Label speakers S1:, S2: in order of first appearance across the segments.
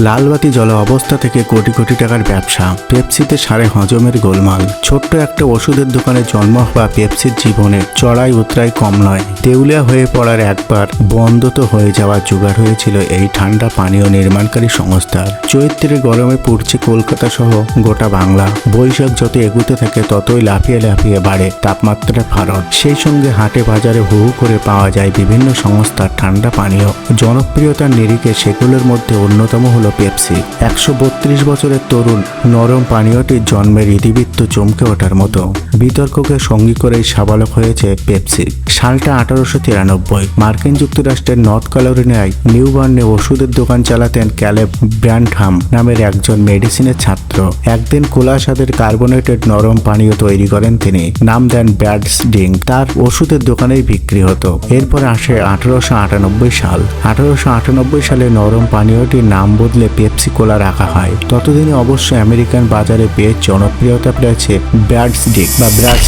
S1: লালবাতি জ্বলা অবস্থা থেকে কোটি কোটি টাকার ব্যবসা, পেপসিতে সারে হজমের গোলমাল। ছোট্ট একটা ওষুধের দোকানে জন্ম হওয়া পেপসির জীবনে চড়াই উতরাই কম নয়। দেউলিয়া হয়ে পড়ার একবার বন্ধ তো হয়ে যাওয়া জোগাড় হয়েছিল এই ঠান্ডা পানীয় নির্মাণকারী সংস্থার। চৈত্রে গরমে পড়ছে কলকাতা সহ গোটা বাংলা। বৈশাখ যত এগুতে থাকে ততই লাফিয়ে লাফিয়ে বাড়ে তাপমাত্রার ফারত। সেই সঙ্গে হাটে বাজারে হু হু করে পাওয়া যায় বিভিন্ন সংস্থার ঠান্ডা পানীয়। জনপ্রিয়তার নিরিখে সেগুলোর মধ্যে অন্যতম হলো পেপসি। 132 বছরের তরুণ নরম পানীয়টির জন্মের ইতিবৃত্ত চমকে ওঠার মতো। বিতর্ককে সঙ্গী করেই সাবালক হয়েছে পেপসি। সালটা 1893। মার্কিন যুক্তরাষ্ট্রের নর্থ ক্যারোলিনায় নিউবার্নে ওষুধের দোকান চালাতেন ক্যালেব ব্র্যান্ডহাম নামের একজন মেডিসিনের ছাত্র। একদিন কোলা স্বাদের কার্বোনেটেড নরম পানীয় তৈরি করেন তিনি। নাম দেন ব্যাডস ড্রিঙ্ক। তার ওষুধের দোকানেই বিক্রি হতো। এরপর আসে 1898 সাল। 1898 সালে নরম পানীয়টির নাম বদলে পেপসি কোলা রাখা হয়। ততদিনে অবশ্য আমেরিকান বাজারে বেশ জনপ্রিয়তা পেয়েছে ব্যাডস ড্রিঙ্ক বা ব্রাডস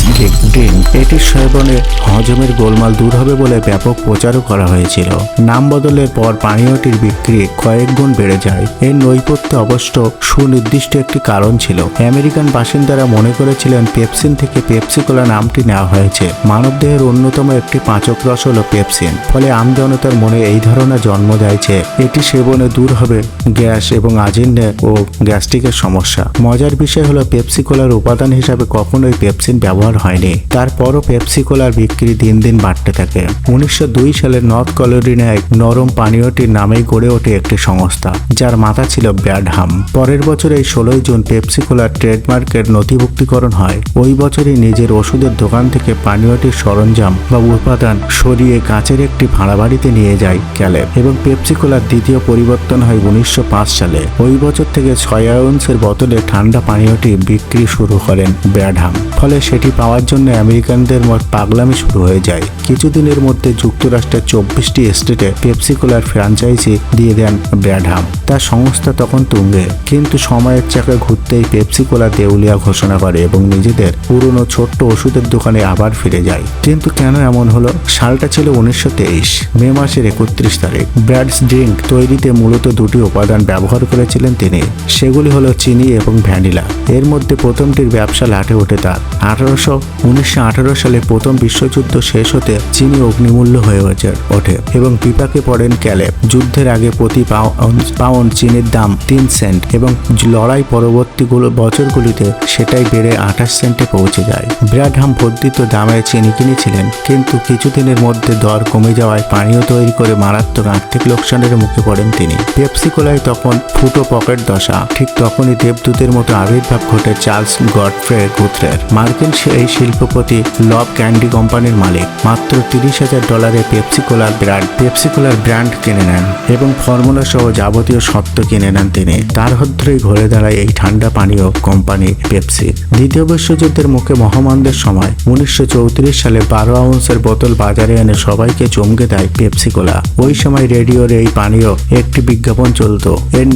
S1: ড্রিঙ্ক। এটির সেবনে হজমের গোলমাল দূর হবে বলে ব্যাপক প্রচারও করা হয়েছিল। নাম বদলের পর পানীয়টির বিক্রি কয়েক গুণ বেড়ে যায়। এর নৈপথ্যে অবশ্য সুনির্দিষ্ট একটি কারণ ছিল। আমেরিকান বাসিন্দারা মনে করেছিলেন পেপসিন থেকে পেপসি কোলা নামটি নেওয়া হয়েছে। মানবদেহের অন্যতম একটি পাচক রস হল পেপসিন। ফলে আমজনতার মনে এই ধারণা জন্ম দেয় যে এটি সেবনে দূর হবে গ্যাস এবং আজিন্ন ও গ্যাস্ট্রিকের সমস্যা। মজার বিষয় হলো পেপসি কোলার উপাদান হিসাবে কখনোই পেপসিন ব্যবহার হয়নি। তারপরও পেপসি কোলার বিক্রি দিন দিন বাড়তে থাকে। 1902 সালে নর্থ ক্যারোলিনায় নরম পানীয়টির নামেই গড়ে ওঠে একটি সংস্থা, যার মাথা ছিল ব্র্যাডহাম। পরের বছর এই 16 জুন পেপসি কোলার ট্রেডমার্কের নথিভুক্তিকরণ হয়। ওই বছরই নিজের ওষুধের দোকান থেকে পানীয়টির সরঞ্জাম বা উপাদান সরিয়ে কাঁচের একটি ভাড়া বাড়িতে নিয়ে যায় ক্যালেব এবং পেপসি কোলার দ্বিতীয় পরিবর্তন হয় 1905 সালে। ওই বছর থেকে 6 আউন্সের বোতলে ঠান্ডা পানীয়টি বিক্রি শুরু করেন ব্র্যাডহাম। ফলে সেটি পাওয়ার জন্য আমেরিকানদের পাগলামি শুরু হয়ে যায়। কিছুদিনের মধ্যে যুক্তরাষ্ট্রের 24টি স্টেটে পেপসি কোলার ফ্র্যাঞ্চাইজি দিয়ে দেন ব্র্যাডহাম। তার সংস্থা তখন তুঙ্গে। কিন্তু সময়ের চাকা ঘুরতেই পেপসি কোলা দেউলিয়া ঘোষণা করে এবং নিজেদের পুরনো ছোট্ট ওষুধের দোকানে আবার ফিরে যায়। কিন্তু কেন এমন হলো? সালটা ছিল 1923, মে মাসের 31 তারিখ। ব্র্যাডস ড্রিঙ্ক তৈরিতে মূলত দুটি উপাদান ব্যবহার করেছিলেন তিনি। সেগুলি হলো চিনি এবং ভ্যানিলা। এর মধ্যে প্রথমটির ব্যবসা লাটে ওঠে তার। 1918 সালে প্রথম বিশ্বযুদ্ধ শেষ হতে চিনি অগ্নিমূল্য হয়ে ওঠে এবং বিপাকে পড়েন ক্যালেব। যুদ্ধের আগে প্রতি পাউন্ড চিনির দাম 3 সেন্ট এবং লড়াই পরবর্তী বছরগুলিতে সেটাই বেড়ে 28 সেন্টে পৌঁছে যায়। ব্র্যাডহাম বর্ধিত দামে চিনি কিনেছিলেন, কিন্তু কিছুদিনের মধ্যে দর কমে যাওয়ায় পানীয় তৈরি করে মারাত্মক আর্থিক লোকসানের মুখে পড়েন তিনি। পেপসি কোলায় তখন ফুটো পকেট দশা। ঠিক তখনই দেবদূতের মতো আবির্ভাব ঘটে চার্লস গডফ্রে গুথরের। মার্কিন এই শিল্পপতি লব ক্যান্ডি কোম্পানির মালিক। মাত্র $30,000 পেপসি কোলার ব্র্যান্ড কিনে নেন এবং ফর্মুলা সহ যাবতীয় সত্ত্ব কিনে নেন তিনি। তার হাত ধরেই ঘুরে দাঁড়ায় এই ঠান্ডা পানীয় কোম্পানি পেপসি। দ্বিতীয় বিশ্বযুদ্ধের মুখে মহামন্দের সময় 1934 সালে 12 আউন্সের বোতল বাজারে এনে সবাইকে চমকে দেয় পেপসি কোলা। ওই সময় রেডিওর এই পানীয় একটি বিজ্ঞাপন চলত। এর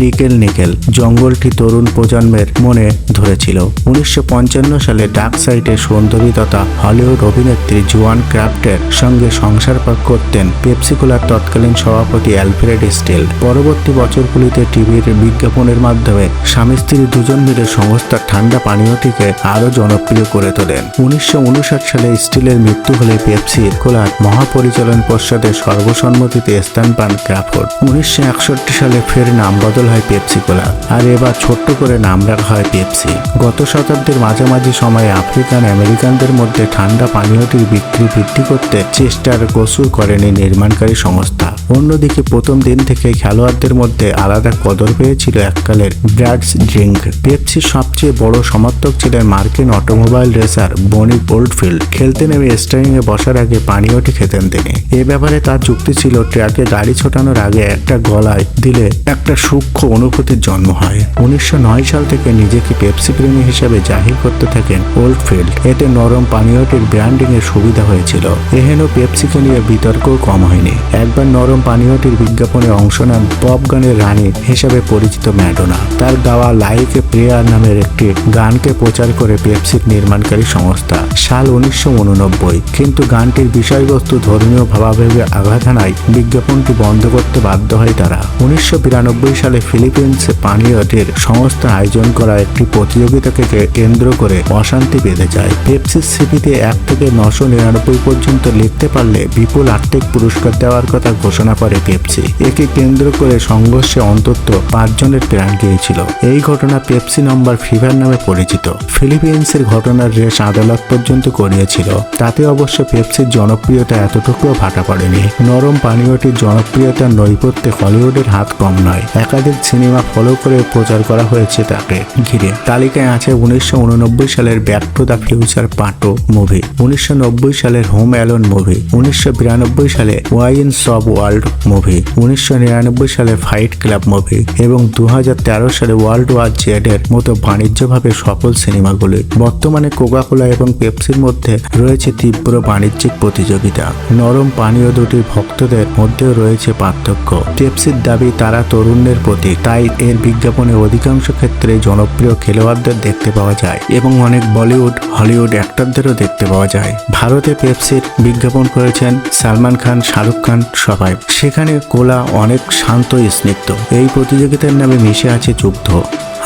S1: নিকেল জঙ্গলটি তরুণ প্রজন্মের মনে ধরেছিল। 1955 সালে ডার্ক সাইডে সুন্দরী তথা হলিউড অভিনেত্রী জোয়ান ক্রাফটের সঙ্গে সংসার করতেন পেপসি কোলার তৎকালীন সভাপতি অ্যালফ্রেড স্টিল। পরবর্তী বছরগুলিতে টিভির বিজ্ঞাপনের মাধ্যমে স্বামী স্ত্রী দুজন মিলে সংস্থার ঠান্ডা পানীয়টিকে আরো জনপ্রিয় করে তোলেন। 1959 সালে স্টিলের মৃত্যু হলে পেপসি কোলার মহাপরিচালন পর্ষদের সর্বসম্মতিতে স্থান পান ক্রাফট। 1961 সালে ফের নাম বদল হয় পেপসি কোলা, আর এবার ছোট্ট করে নাম রাখা হয় পেপসি। গত শতাব্দীর মাঝামাঝি সময়ে আফ্রিকান আমেরিকানদের মধ্যে ঠান্ডা পানীয়টির বিক্রি বৃদ্ধি করতে চেষ্টার কসুর করেনি নির্মাণকারী সংস্থা। অন্যদিকে প্রথম দিন থেকে খেলোয়াড়দের মধ্যে আলাদা কদর পেয়েছিল এককালের ব্র্যাডস ড্রিঙ্ক। পেপসির সবচেয়ে বড় সমর্থক ছিলেন মার্কিন অটোমোবাইল রেসার বনি ওল্ডফিল্ড। খেলতে নেমে স্টারিংয়ে বসার আগে পানীয়টি খেতেন তিনি। এ ব্যাপারে তার যুক্তি ছিল, ট্র্যাকে গাড়ি ছোটানোর আগে একটা গলায় দিলে একটা সূক্ষ্ম অনুভূতির জন্ম হয়। 1909 সাল থেকে নিজেকে পেপসি প্রেমী হিসেবে জাহির করতে থাকেন ওল্ডফিল্ড। এতে নরম পানীয়টির ব্র্যান্ডিং এর সুবিধা হয়েছিল। এহেন পেপসিকে নিয়ে বিতর্কও কম হয়নি। একবার নরম পানীয়টির বিজ্ঞাপনে অংশ নেন পপ গানের রানী হিসেবে পরিচিত ম্যাডোনা। তার গাওয়া লাইক এ প্রেয়ার নামের একটি গানকে প্রচার করে পেপসির নির্মাণকারী সংস্থা। সাল 1989, কিন্তু গানটির বিষয়বস্তু ধর্মীয় ভাবাবেগে আঘাত হানায় বিজ্ঞাপনটি বন্ধ করতে বাধ্য হয় তারা। 1992 সালে ফিলিপিন্সে পানীয়টির সংস্থা আয়োজন করা একটি প্রতিযোগিতাকে কেন্দ্র করে অশান্তি বেঁধে যায়। পেপসির সিপিতে 1 থেকে 999 পর্যন্ত লিখতে পারলে বিপুল আর্থিক পুরস্কার দেওয়ার কথা ঘোষণা করে পেপসি। একে কেন্দ্র করে সংঘর্ষে অন্তত 5 জনের প্রাণ গিয়েছিল। এই ঘটনা পেপসি নম্বর ফিভার নামে পরিচিত। ফিলিপিন্সের ঘটনার রেশ আদালত পর্যন্ত করিয়েছিল। তাতে অবশ্য পেপসির জনপ্রিয়তা এতটুকুও ভাটা পড়েনি। নরম পানীয়টির জনপ্রিয়তার নৈপথ্যে হলিউডের হাত কম নয়। একাধিক সিনেমা ফলো করে প্রচার করা হয়েছে তাকে ঘিরে। তালিকায় আছে 1989 সালের back to the future part 2 movie, 1990 সালের হোম অ্যালোন মুভি, 1992 সালে ওয়াইন্স অব ওয়ার্ল্ড মুভি, 1999 সালে ফাইট ক্লাব মুভি এবং 2013 সালে ওয়ার্ল্ড ওয়ার জেড এর মতো বাণিজ্যভাবে সফল সিনেমাগুলি। বর্তমানে কোকাকোলা এবং পেপসির মধ্যে রয়েছে তীব্র বাণিজ্যিক প্রতিযোগিতা। নরম পানীয় দুটির ভক্তদের মধ্যেও রয়েছে পার্থক্য। পেপসির দাবি তারা তরুণদের প্রতি, তাই এর বিজ্ঞাপনে অধিকাংশ ক্ষেত্রে জনপ্রিয় খেলোয়াড়দের দেখতে পাওয়া যায় এবং অনেক বলিউড হলিউড অ্যাক্টরদেরও দেখতে পাওয়া যায়। ভারতে পেপসির বিজ্ঞাপন করেছেন সালমান খান, শাহরুখ খান সবাই। সেখানে কোলা অনেক শান্ত স্নিগ্ধ। এই প্রতিযোগিতার নামে মিশে আছে যুদ্ধ,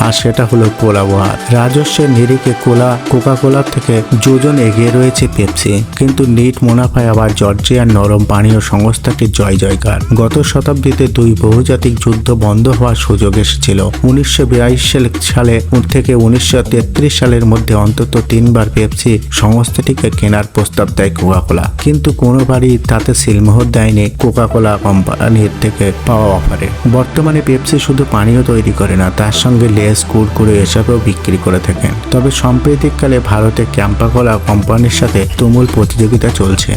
S1: আর সেটা হলো কোলা ওয়ার। রাজস্বের নিরিখে কোকাকোলার থেকে যোজন এগিয়ে রয়েছে পেপসি, কিন্তু নিট মুনাফায় আবার জর্জিয়ার নরম পানীয় সংস্থাটির জয় জয়কার। গত শতাব্দীতে 2 বহুজাতিক যুদ্ধ বন্ধ হওয়ার সুযোগ এসেছিল। 1942 সালে থেকে 1933 সালের মধ্যে অন্তত 3 বার পেপসি সংস্থাটিকে কেনার প্রস্তাব দেয় কোকাকোলা, কিন্তু কোনোবারই তাতে সিলমোহর দেয়নি কোকাকোলা কোম্পানির থেকে পাওয়া অফারে। বর্তমানে পেপসি শুধু পানীয় তৈরি করে না, তার সঙ্গে কুরকুরে এসবও বিক্রি করে থাকেন। তবে সাম্প্রতিককালে ভারতে ক্যাম্পা কোলা কোম্পানির সাথে তুমুল প্রতিযোগিতা চলছে।